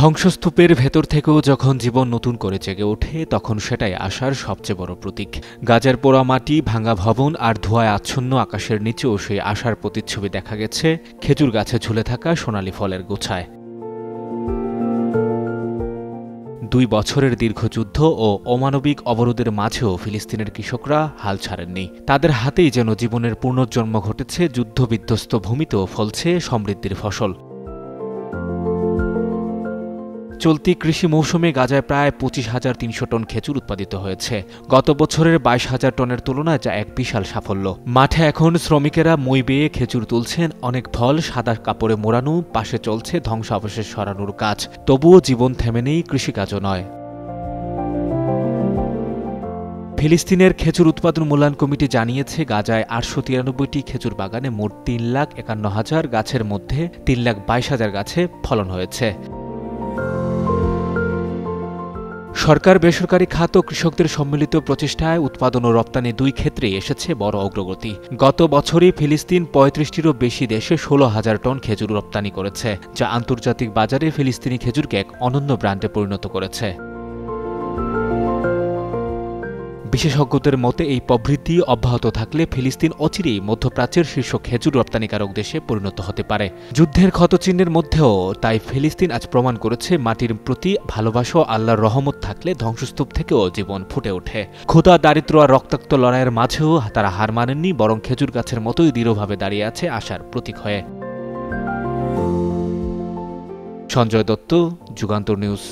ধ্বংসস্তূপের ভেতর থেকেও যখন জীবন নতুন করে জেগে ওঠে তখন সেটাই আশার সবচেয়ে বড় প্রতীক। গাজার পোড়া মাটি, ভাঙা ভবন আর ধোঁয়ায় আচ্ছন্ন আকাশের নিচেও সেই আশার প্রতিচ্ছবি দেখা গেছে খেজুর গাছে ঝুলে থাকা সোনালি ফলের গোছায়। 2 বছরের দীর্ঘ যুদ্ধ ও অমানবিক অবরোধের মাঝেও ফিলিস্তিনের কৃষকরা হাল ছাড়েননি। তাদের হাতেই যেন জীবনের পুনর্জন্ম ঘটেছে, যুদ্ধবিধ্বস্ত ভূমিতেও ফলছে সমৃদ্ধির ফসল। চলতি কৃষি মৌসুমে গাজায় প্রায় 25,300 টন খেজুর উৎপাদিত হয়েছে। গত বছরের 22,000 টনের তুলনায় যা এক বিশাল সাফল্য। মাঠে এখন শ্রমিকেরা মই বেয়ে খেজুর তুলছেন, অনেক ফল সাদা কাপড়ে মোড়ানো, পাশে চলছে ধ্বংসাবশেষ সরানোর কাজ। তবুও জীবন থেমে নেই, কৃষিকাজও নয়। ফিলিস্তিনের খেজুর উৎপাদন মূল্যায়ন কমিটি জানিয়েছে, গাজায় 893টি খেজুর বাগানে মোট 3,51,000 গাছের মধ্যে 3,22,000 গাছে ফলন হয়েছে। সরকার, বেসরকারি খাত ও কৃষকদের সম্মিলিত প্রচেষ্টায় উৎপাদন ও রপ্তানি 2 ক্ষেত্রেই এসেছে বড় অগ্রগতি। গত বছরই ফিলিস্তিন 35টিরও বেশি দেশে 16,000 টন খেজুর রপ্তানি করেছে, যা আন্তর্জাতিক বাজারে ফিলিস্তিনি খেজুরকে এক অনন্য ব্র্যান্ডে পরিণত করেছে। বিশেষজ্ঞদের মতে এই প্রবৃদ্ধি অব্যাহত থাকলে ফিলিস্তিন অচিরেই মধ্যপ্রাচ্যের শীর্ষ খেজুর রপ্তানিকারক দেশে পরিণত হতে পারে। যুদ্ধের ক্ষতচিহ্নের মধ্যেও তাই ফিলিস্তিন আজ প্রমাণ করেছে, মাটির প্রতি ভালোবাসা ও আল্লাহর রহমত থাকলে ধ্বংসস্তূপ থেকেও জীবন ফুটে ওঠে। ক্ষুধা, দারিদ্র্য আর রক্তাক্ত লড়াইয়ের মাঝেও তারা হার মানেননি, বরং খেজুর গাছের মতোই দৃঢ়ভাবে দাঁড়িয়ে আছে আশার প্রতীক হয়ে। সঞ্জয় দত্ত, যুগান্তর নিউজ।